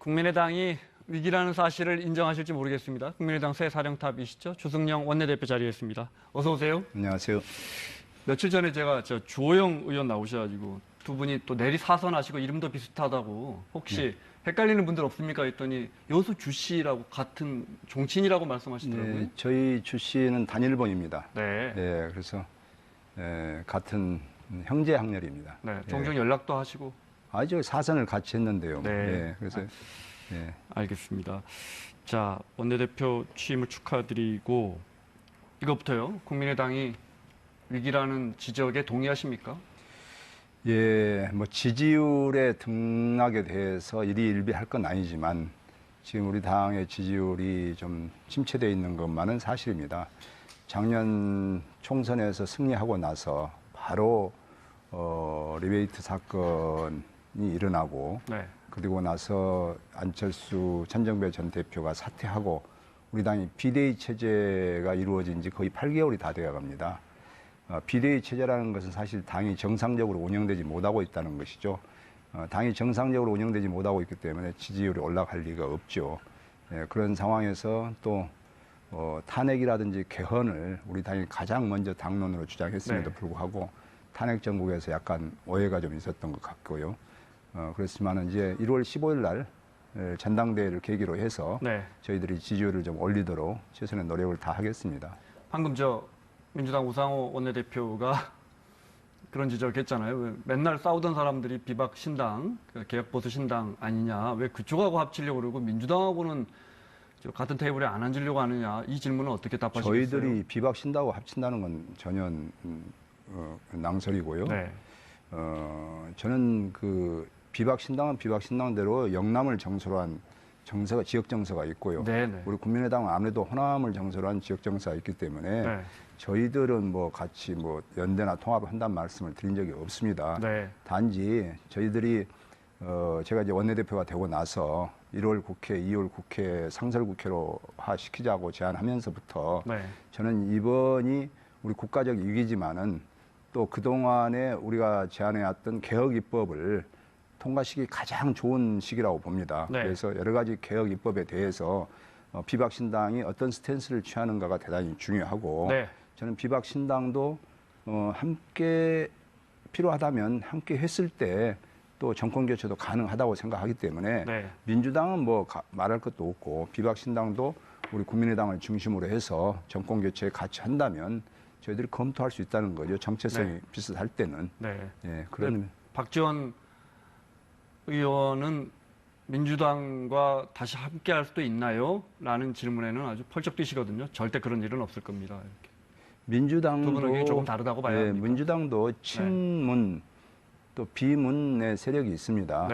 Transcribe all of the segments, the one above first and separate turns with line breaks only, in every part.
국민의당이 위기라는 사실을 인정하실지 모르겠습니다. 국민의당 새 사령탑이시죠. 주승영 원내대표 자리했습니다. 어서 오세요.
안녕하세요.
며칠 전에 제가 주호영 의원 나오셔가지고 두 분이 또 내리 사선하시고 이름도 비슷하다고 혹시 헷갈리는 분들 없습니까? 했더니 여수 주씨라고 같은 종친이라고 말씀하시더라고요.
네, 저희 주 씨는 단일본입니다.
네.
네, 그래서 같은 형제 학렬입니다.
네, 종종 연락도 하시고.
아주 사선을 같이 했는데요.
네.
그래서
알겠습니다. 자, 원내대표 취임을 축하드리고 이것부터요. 국민의당이 위기라는 지적에 동의하십니까?
예, 뭐 지지율의 등락에 대해서 일희일비할 건 아니지만 지금 우리 당의 지지율이 좀 침체되어 있는 것만은 사실입니다. 작년 총선에서 승리하고 나서 바로 리베이트 사건이 일어나고
네.
그리고 나서 안철수 천정배 전 대표가 사퇴하고 우리 당이 비대위 체제가 이루어진 지 거의 8개월이 다 되어 갑니다. 비대위 체제라는 것은 사실 당이 정상적으로 운영되지 못하고 있다는 것이죠. 당이 정상적으로 운영되지 못하고 있기 때문에 지지율이 올라갈 리가 없죠. 그런 상황에서 또 탄핵이라든지 개헌을 우리 당이 가장 먼저 당론으로 주장했음에도 불구하고 탄핵 정국에서 약간 오해가 좀 있었던 것 같고요. 그렇지만 이제 1월 15일 날 전당대회를 계기로 해서 저희들이 지지율을 좀 올리도록 최선의 노력을 다 하겠습니다.
방금 민주당 우상호 원내대표가 그런 지적을 했잖아요. 맨날 싸우던 사람들이 비박 신당, 개혁보수 신당 아니냐. 왜 그쪽하고 합치려고 그러고 민주당하고는 같은 테이블에 안 앉으려고 하느냐. 이 질문은 어떻게 답하시겠어요?
저희들이 비박 신당하고 합친다는 건 전혀 낭설이고요. 저는 그 비박 신당은 비박 신당대로 영남을 정서로 한 정서가 지역 정서가 있고요. 우리 국민의당은 아무래도 호남을 정서로 한 지역 정서가 있기 때문에 저희들은 뭐 같이 뭐 연대나 통합을 한다는 말씀을 드린 적이 없습니다. 단지 저희들이 제가 이제 원내대표가 되고 나서 1월 국회, 2월 국회 상설국회로 시키자고 제안하면서부터 저는 이번이 우리 국가적 위기지만은 또 그동안에 우리가 제안해왔던 개혁 입법을 통과시키기 가장 좋은 시기라고 봅니다. 그래서 여러 가지 개혁 입법에 대해서 비박 신당이 어떤 스탠스를 취하는가가 대단히 중요하고 저는 비박 신당도 함께 필요하다면 함께 했을 때 또 정권 교체도 가능하다고 생각하기 때문에 민주당은 뭐 말할 것도 없고 비박 신당도 우리 국민의당을 중심으로 해서 정권 교체에 같이 한다면 저희들이 검토할 수 있다는 거죠. 정체성이 비슷할 때는. 그런
박지원 의원은 민주당과 다시 함께할 수도 있나요? 라는 질문에는 아주 펄쩍 뛰시거든요. 절대 그런 일은 없을 겁니다. 이렇게.
민주당도
두 분은 조금 다르다고 봐야 합니까?
민주당도 친문 또 비문의 세력이 있습니다.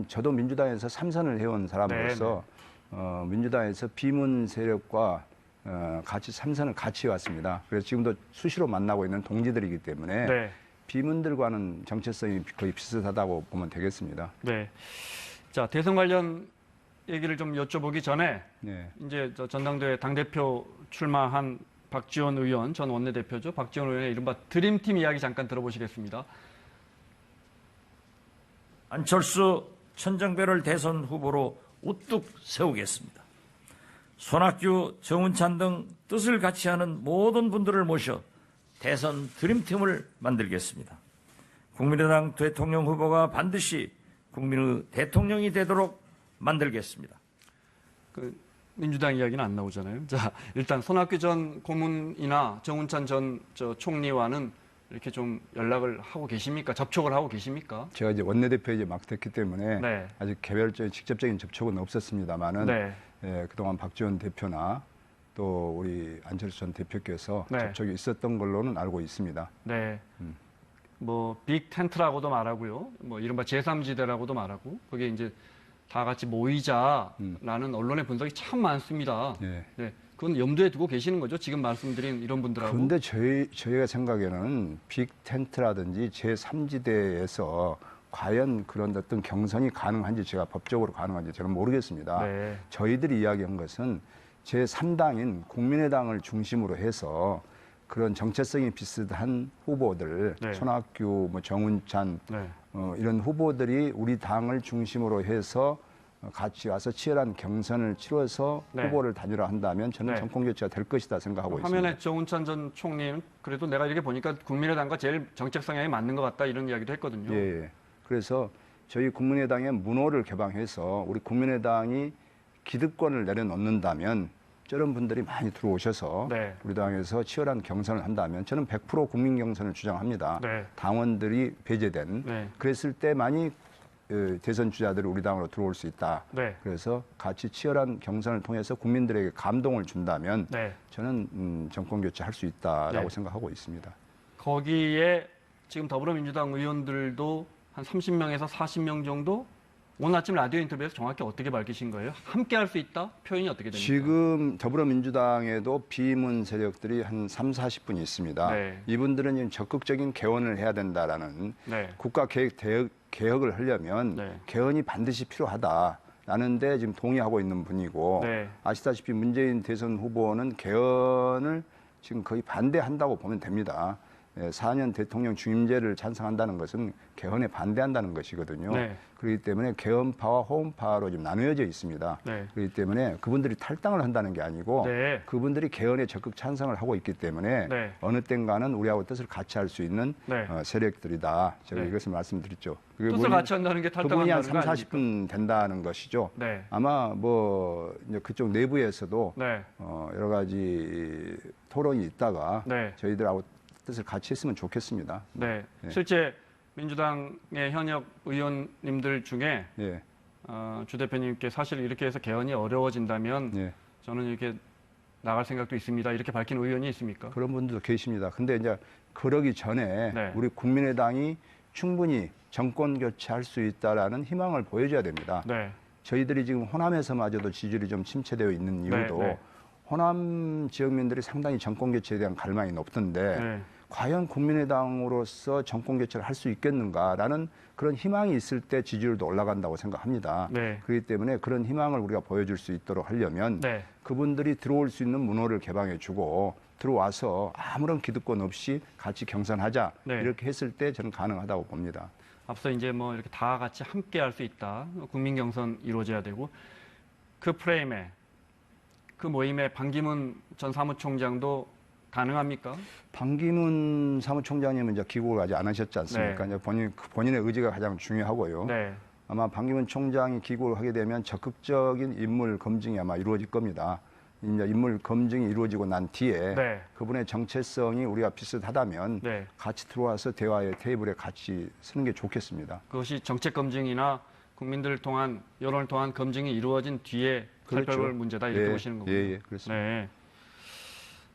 저도 민주당에서 3선을 해온 사람으로서 민주당에서 비문 세력과 같이 3선을 같이 해왔습니다. 그래서 지금도 수시로 만나고 있는 동지들이기 때문에 비문들과는 정체성이 거의 비슷하다고 보면 되겠습니다.
자, 대선 관련 얘기를 좀 여쭤보기 전에 이제 전당대회 당대표 출마한 박지원 의원, 전 원내대표죠. 박지원 의원의 이른바 드림팀 이야기 잠깐 들어보시겠습니다.
안철수 천정배를 대선 후보로 우뚝 세우겠습니다. 손학규, 정운찬 등 뜻을 같이 하는 모든 분들을 모셔 대선 드림팀을 만들겠습니다. 국민의당 대통령 후보가 반드시 국민의 대통령이 되도록 만들겠습니다.
민주당 이야기는 안 나오잖아요. 자, 일단 손학규 전 고문이나 정운찬 전 총리와는 이렇게 좀 연락을 하고 계십니까? 접촉을 하고 계십니까?
제가 이제 원내대표에 이제 막 됐기 때문에 아직 개별적인 직접적인 접촉은 없었습니다만은 그동안 박지원 대표나 또 우리 안철수 전 대표께서 접촉이 있었던 걸로는 알고 있습니다.
뭐 빅 텐트라고도 말하고요. 뭐 이른바 제3지대라고도 말하고 거기에 이제 다 같이 모이자라는 언론의 분석이 참 많습니다. 그건 염두에 두고 계시는 거죠? 지금 말씀드린 이런 분들하고.
그런데 저희가 생각에는 빅 텐트라든지 제3지대에서 과연 그런 어떤 경선이 가능한지 제가 법적으로 가능한지 저는 모르겠습니다. 저희들이 이야기한 것은 제3당인 국민의당을 중심으로 해서 그런 정체성이 비슷한 후보들, 손학규, 뭐 정운찬 이런 후보들이 우리 당을 중심으로 해서 같이 와서 치열한 경선을 치러서
네.
후보를 단일화한다면 저는
네.
정권 교체가 될 것이다 생각하고 있습니다.
화면에 정운찬 전 총리는 그래도 내가 이렇게 보니까 국민의당과 제일 정책 성향이 맞는 것 같다 이런 이야기도 했거든요.
예, 예. 그래서 저희 국민의당의 문호를 개방해서 우리 국민의당이 기득권을 내려놓는다면 저런 분들이 많이 들어오셔서
네.
우리 당에서 치열한 경선을 한다면 저는 100% 국민 경선을 주장합니다.
네.
당원들이 배제된
네.
그랬을 때 많이 대선 주자들이 우리 당으로 들어올 수 있다.
네.
그래서 같이 치열한 경선을 통해서 국민들에게 감동을 준다면
네.
저는 정권 교체할 수 있다라고
네.
생각하고 있습니다.
거기에 지금 더불어민주당 의원들도 한 30명에서 40명 정도 오늘 아침 라디오 인터뷰에서 정확히 어떻게 밝히신 거예요? 함께 할 수 있다? 표현이 어떻게 됩니까?
지금 더불어민주당에도 비문 세력들이 한 3, 40분 있습니다.
네.
이분들은 지금 적극적인 개헌을 해야 된다라는
네.
국가 개혁을 하려면
네.
개헌이 반드시 필요하다라는 데 지금 동의하고 있는 분이고
네.
아시다시피 문재인 대선 후보는 개헌을 지금 거의 반대한다고 보면 됩니다. 4년 대통령 중임제를 찬성한다는 것은 개헌에 반대한다는 것이거든요.
네.
그렇기 때문에 개헌파와 호헌파로 지금 나누어져 있습니다.
네.
그렇기 때문에 그분들이 탈당을 한다는 게 아니고
네.
그분들이 개헌에 적극 찬성을 하고 있기 때문에
네.
어느 땐가는 우리하고 뜻을 같이 할 수 있는
네.
세력들이다. 제가
네.
이것을 말씀드렸죠.
뜻을 같이 한다는 게
그분이 한
탈당한다는
3,
거 아닙니까?
40분 된다는 것이죠.
네.
아마 뭐 이제 그쪽 내부에서도
네.
여러 가지 토론이 있다가
네.
저희들하고 뜻을 같이 했으면 좋겠습니다.
네.
네.
실제 민주당의 현역 의원님들 중에
예,
주 대표님께 사실 이렇게 해서 개헌이 어려워진다면
예.
저는 이렇게 나갈 생각도 있습니다. 이렇게 밝힌 의원이 있습니까?
그런 분들도 계십니다. 근데 이제 그러기 전에
네.
우리 국민의당이 충분히 정권 교체할 수 있다라는 희망을 보여줘야 됩니다.
네.
저희들이 지금 호남에서마저도 지지율이 좀 침체되어 있는 이유도
네, 네.
호남 지역민들이 상당히 정권 교체에 대한 갈망이 높던데
네.
과연 국민의당으로서 정권 교체를 할 수 있겠는가라는 그런 희망이 있을 때 지지율도 올라간다고 생각합니다.
네.
그렇기 때문에 그런 희망을 우리가 보여줄 수 있도록 하려면
네.
그분들이 들어올 수 있는 문호를 개방해주고 들어와서 아무런 기득권 없이 같이 경선하자
네.
이렇게 했을 때 저는 가능하다고 봅니다.
앞서 이제 뭐 이렇게 다 같이 함께 할 수 있다. 국민 경선 이루어져야 되고 그 프레임에 그 모임에 반기문 전 사무총장도 가능합니까?
반기문 사무총장님은 이제 귀국을 아직 안 하셨지 않습니까?
네.
이제 본인의 의지가 가장 중요하고요.
네.
아마 반기문 총장이 귀국을 하게 되면 적극적인 인물 검증이 아마 이루어질 겁니다. 이제 인물 검증이 이루어지고 난 뒤에
네.
그분의 정체성이 우리가 비슷하다면
네.
같이 들어와서 대화의 테이블에 같이 쓰는 게 좋겠습니다.
그것이 정책 검증이나 국민들을 통한 여론을 통한 검증이 이루어진 뒤에
그렇죠.
살펴볼 문제다 이렇게
예,
보시는 거군요.
예, 그렇습니다.
네.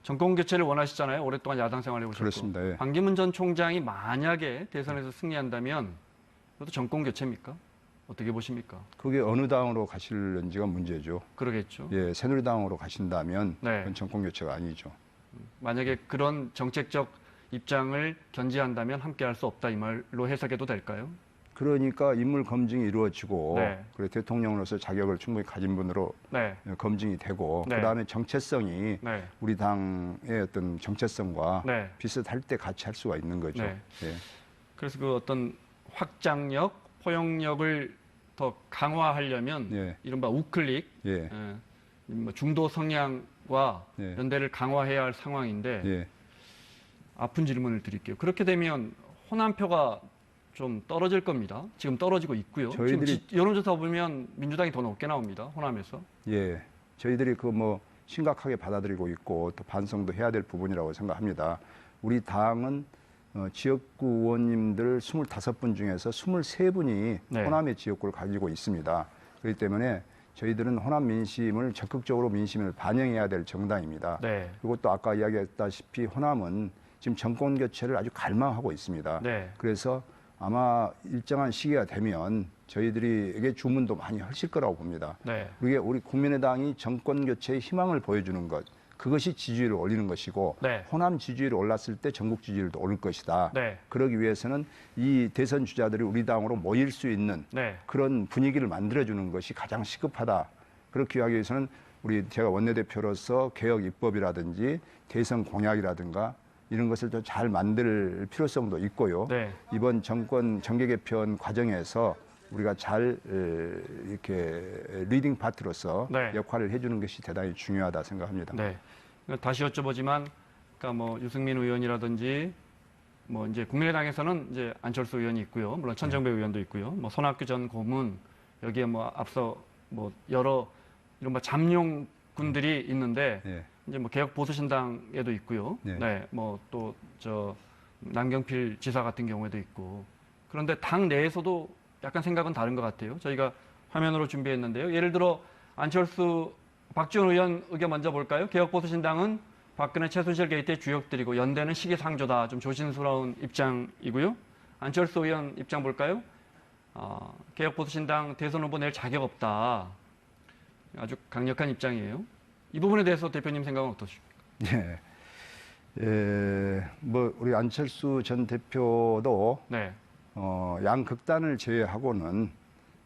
정권 교체를 원하시잖아요. 오랫동안 야당 생활을 해보셨고.
그렇습니다. 예.
반기문 전 총장이 만약에 대선에서 승리한다면 그것도 정권 교체입니까? 어떻게 보십니까?
그게 어느 당으로 가실는지가 문제죠.
그러겠죠.
예, 새누리당으로 가신다면
네.
그건 정권 교체가 아니죠.
만약에 그런 정책적 입장을 견지한다면 함께할 수 없다 이 말로 해석해도 될까요?
그러니까 인물 검증이 이루어지고
네.
그리고 대통령으로서 자격을 충분히 가진 분으로
네.
검증이 되고
네.
그다음에 정체성이
네.
우리 당의 어떤 정체성과
네.
비슷할 때 같이 할 수가 있는 거죠.
네.
예.
그래서 그 어떤 확장력, 포용력을 더 강화하려면
예.
이른바 우클릭,
예.
뭐 중도 성향과
예.
연대를 강화해야 할 상황인데
예.
아픈 질문을 드릴게요. 그렇게 되면 호남표가 좀 떨어질 겁니다. 지금 떨어지고 있고요.
저희들이-
지금 여론조사 보면 민주당이 더 높게 나옵니다. 호남에서.
예. 저희들이 그 뭐 심각하게 받아들이고 있고 또 반성도 해야 될 부분이라고 생각합니다. 우리 당은 지역구 의원님들 25분 중에서 23분이
네.
호남의 지역구를 가지고 있습니다. 그렇기 때문에 저희들은 호남 민심을 적극적으로 민심을 반영해야 될 정당입니다.
네.
그리고 또 아까 이야기했다시피 호남은 지금 정권 교체를 아주 갈망하고 있습니다.
네.
그래서 아마 일정한 시기가 되면 저희들에게 주문도 많이 하실 거라고 봅니다.
네.
그게 우리 국민의당이 정권 교체의 희망을 보여주는 것, 그것이 지지율을 올리는 것이고
네.
호남 지지율이 올랐을 때 전국 지지율도 오를 것이다.
네.
그러기 위해서는 이 대선 주자들이 우리 당으로 모일 수 있는
네.
그런 분위기를 만들어주는 것이 가장 시급하다. 그렇게 하기 위해서는 제가 원내대표로서 개혁 입법이라든지 대선 공약이라든가 이런 것을 좀 잘 만들 필요성도 있고요.
네.
이번 정권 정계 개편 과정에서 우리가 잘 이렇게 리딩 파트로서
네.
역할을 해주는 것이 대단히 중요하다 생각합니다.
네. 다시 여쭤보지만, 그러니까 뭐 유승민 의원이라든지, 뭐 이제 국민의당에서는 이제 안철수 의원이 있고요. 물론 천정배 의원도 있고요. 뭐 손학규 전 고문, 여기에 뭐 앞서 뭐 여러 이른바 잠룡군들이 있는데,
네.
이제 뭐 개혁 보수신당에도 있고요.
네.
네. 뭐 또 남경필 지사 같은 경우에도 있고. 그런데 당 내에서도 약간 생각은 다른 것 같아요. 저희가 화면으로 준비했는데요. 예를 들어 안철수, 박지원 의원 의견 먼저 볼까요? 개혁보수신당은 박근혜 최순실 게이트의 주역들이고 연대는 시기상조다. 좀 조심스러운 입장이고요. 안철수 의원 입장 볼까요? 개혁보수신당 대선 후보 낼 자격 없다. 아주 강력한 입장이에요. 이 부분에 대해서 대표님 생각은 어떠십니까?
뭐 우리 안철수 전 대표도
네.
양극단을 제외하고는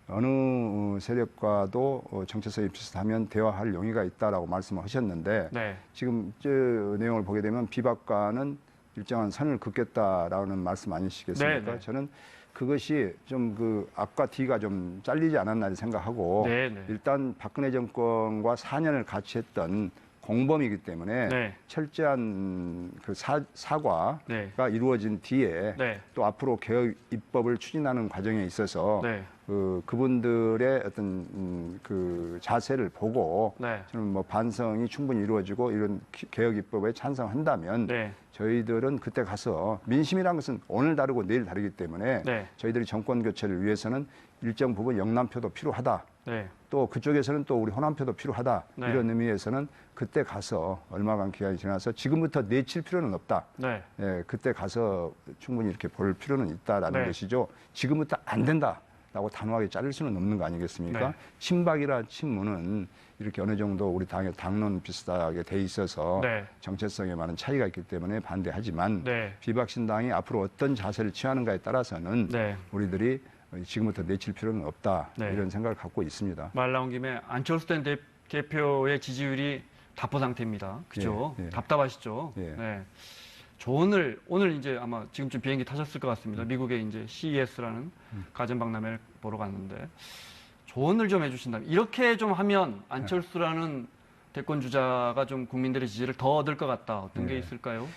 어느 세력과도 정체성이 비슷하면 대화할 용의가 있다라고 말씀을 하셨는데
네.
지금 저 내용을 보게 되면 비박과는 일정한 선을 긋겠다라는 말씀 아니시겠습니까?
네, 네.
저는 그것이 좀 그 앞과 뒤가 좀 잘리지 않았나 생각하고
네, 네.
일단 박근혜 정권과 4년을 같이 했던 공범이기 때문에
네.
철저한 그 사과가
네.
이루어진 뒤에
네.
또 앞으로 개혁 입법을 추진하는 과정에 있어서
네.
그분들의 어떤 그 자세를 보고
네.
저는 뭐 반성이 충분히 이루어지고 이런 개혁 입법에 찬성한다면
네.
저희들은 그때 가서 민심이라는 것은 오늘 다르고 내일 다르기 때문에
네.
저희들이 정권 교체를 위해서는 일정 부분 영남표도 필요하다.
네.
또 그쪽에서는 또 우리 호남표도 필요하다.
네.
이런 의미에서는 그때 가서 얼마간 기간이 지나서 지금부터 내칠 필요는 없다.
네.
예, 그때 가서 충분히 이렇게 볼 필요는 있다라는
네.
것이죠. 지금부터 안 된다라고 단호하게 자를 수는 없는 거 아니겠습니까?
네.
친박이라 친문은 이렇게 어느 정도 우리 당의 당론 비슷하게 돼 있어서
네.
정체성에 많은 차이가 있기 때문에 반대하지만
네.
비박신당이 앞으로 어떤 자세를 취하는가에 따라서는
네.
우리들이 지금부터 내칠 필요는 없다.
네.
이런 생각을 갖고 있습니다.
말 나온 김에 안철수 전 대표의 지지율이 답보 상태입니다. 그죠?
예, 예.
답답하시죠?
예.
네. 조언을 오늘 이제 아마 지금쯤 비행기 타셨을 것 같습니다. 미국의 이제 CES라는 가전박람회를 보러 갔는데 조언을 좀 해주신다면 이렇게 좀 하면 안철수라는 대권 주자가 좀 국민들의 지지를 더 얻을 것 같다. 어떤 게 있을까요?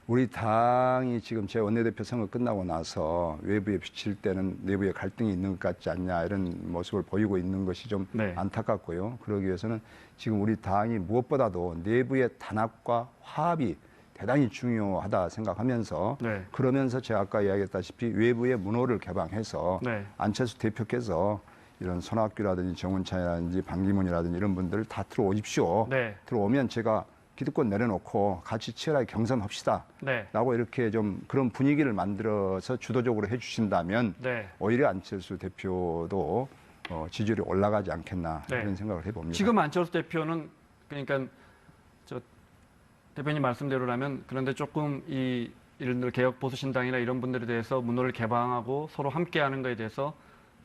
우리 당이 지금 제 원내대표 선거 끝나고 나서 외부에 비칠 때는 내부에 갈등이 있는 것 같지 않냐 이런 모습을 보이고 있는 것이 좀
네.
안타깝고요. 그러기 위해서는 지금 우리 당이 무엇보다도 내부의 단합과 화합이 대단히 중요하다 생각하면서
네.
그러면서 제가 아까 이야기했다시피 외부의 문호를 개방해서
네.
안철수 대표께서 이런 손학규라든지 정운찬이라든지 반기문이라든지 이런 분들 다 들어오십시오.
네.
들어오면 제가 기득권 내려놓고 같이 치열하게 경선합시다.
네.
라고 이렇게 좀 그런 분위기를 만들어서 주도적으로 해주신다면
네.
오히려 안철수 대표도 지지율이 올라가지 않겠나
네.
이런 생각을 해봅니다.
지금 안철수 대표는 그러니까 저 대표님 말씀대로라면 그런데 조금 이 이런 개혁 보수신당이나 이런 분들에 대해서 문호를 개방하고 서로 함께하는 것에 대해서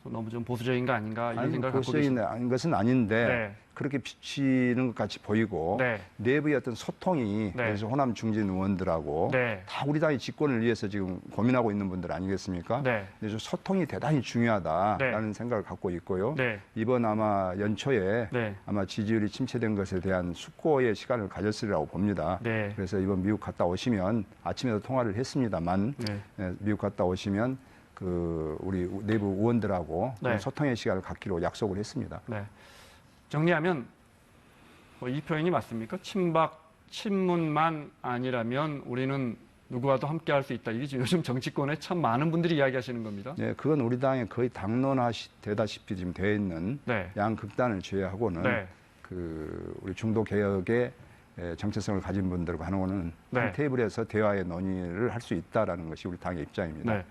너무 좀 보수적인 거 아닌가 이런 생각을 갖고 계십니다.
보수적인 것은 아닌데
네.
그렇게 비치는 것 같이 보이고
네.
내부의 어떤 소통이
네.
그래서 호남 중진 의원들하고
네.
다 우리 당의 집권을 위해서 지금 고민하고 있는 분들 아니겠습니까?
네.
그래서 소통이 대단히 중요하다라는 생각을 갖고 있고요.
네.
이번 아마 연초에
네.
아마 지지율이 침체된 것에 대한 숙고의 시간을 가졌으리라고 봅니다.
네.
그래서 이번 미국 갔다 오시면 아침에도 통화를 했습니다만
네.
미국 갔다 오시면 그 우리 내부 의원들하고
네.
소통의 시간을 갖기로 약속을 했습니다.
네. 정리하면 이 표현이 맞습니까? 친박, 친문만 아니라면 우리는 누구와도 함께할 수 있다. 이게 지금 요즘 정치권에 참 많은 분들이 이야기하시는 겁니다.
네, 그건 우리 당에 거의 당론화되다시피 지금 되어 있는
네.
양극단을 제외하고는
네.
그 우리 중도 개혁의 정체성을 가진 분들과 하는
네.
한 테이블에서 대화의 논의를 할 수 있다라는 것이 우리 당의 입장입니다.
네.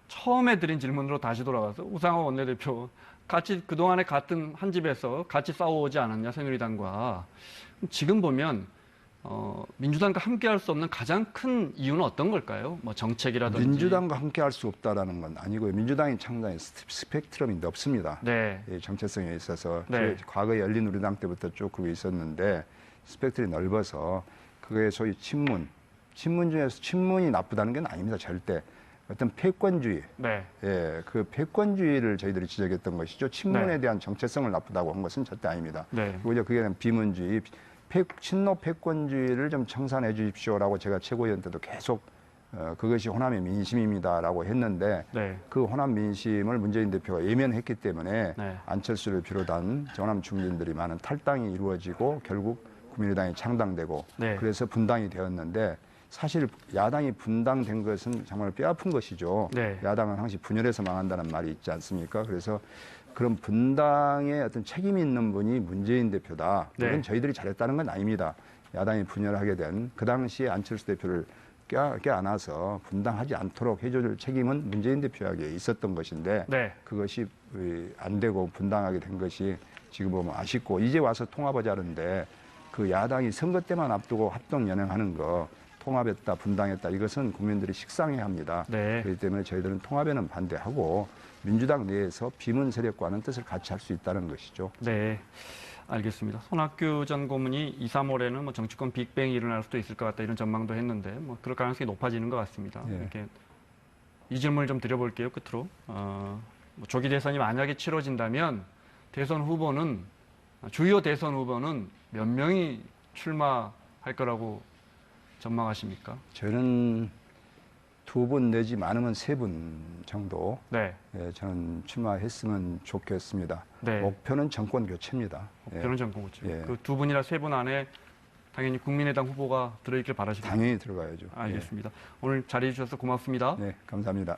처음에 드린 질문으로 다시 돌아가서 우상호 원내대표 같이 그동안에 같은 한 집에서 같이 싸워오지 않았냐 새누리당과. 지금 보면 민주당과 함께할 수 없는 가장 큰 이유는 어떤 걸까요? 뭐 정책이라든지.
민주당과 함께할 수 없다라는 건 아니고요. 민주당이 상당히 스펙트럼이 넓습니다.
네.
이 정체성에 있어서
네.
과거에 열린우리당 때부터 쭉 그게 있었는데 스펙트럼이 넓어서 그게 소위 친문 중에서 친문이 나쁘다는 건 아닙니다. 절대. 어떤 패권주의,
네.
예, 그 패권주의를 저희들이 지적했던 것이죠. 친문에
네.
대한 정체성을 나쁘다고 한 것은 절대 아닙니다.
네.
그리고 이제 그게 대한 비문주의, 친노 패권주의를 좀 청산해 주십시오라고 제가 최고위원 때도 계속 그것이 호남의 민심입니다라고 했는데
네.
그 호남 민심을 문재인 대표가 예면했기 때문에
네.
안철수를 비롯한 호남 주민들이 많은 탈당이 이루어지고 결국 국민의당이 창당되고
네.
그래서 분당이 되었는데 사실 야당이 분당된 것은 정말 뼈아픈 것이죠.
네.
야당은 항상 분열해서 망한다는 말이 있지 않습니까? 그래서 그런 분당에 어떤 책임이 있는 분이 문재인 대표다.
네.
이건 저희들이 잘했다는 건 아닙니다. 야당이 분열하게 된 그 당시에 안철수 대표를 껴안아서 분당하지 않도록 해줄 책임은 문재인 대표에게 있었던 것인데
네.
그것이 안 되고 분당하게 된 것이 지금 보면 아쉽고 이제 와서 통합하자는데 그 야당이 선거 때만 앞두고 합동 연행하는 거 통합했다 분당했다 이것은 국민들이 식상해합니다.
네.
그렇기 때문에 저희들은 통합에는 반대하고 민주당 내에서 비문 세력과는 뜻을 같이 할 수 있다는 것이죠.
네. 알겠습니다. 손학규 전 고문이 2, 3월에는 뭐 정치권 빅뱅이 일어날 수도 있을 것 같다 이런 전망도 했는데 뭐 그럴 가능성이 높아지는 것 같습니다.
예.
이렇게 이 질문을 좀 드려볼게요. 끝으로 뭐 조기 대선이 만약에 치러진다면 대선 후보는 주요 대선 후보는 몇 명이 출마할 거라고 전망하십니까?
저는 2분 내지 많으면 3분 정도
네.
예, 저는 출마했으면 좋겠습니다.
네.
목표는 정권 교체입니다.
목표는 정권 교체.
예.
그 2분이나 3분 안에 당연히 국민의당 후보가 들어있길 바라시겠습니다.
당연히 들어가야죠.
알겠습니다. 오늘 자리해 주셔서 고맙습니다.
네, 감사합니다.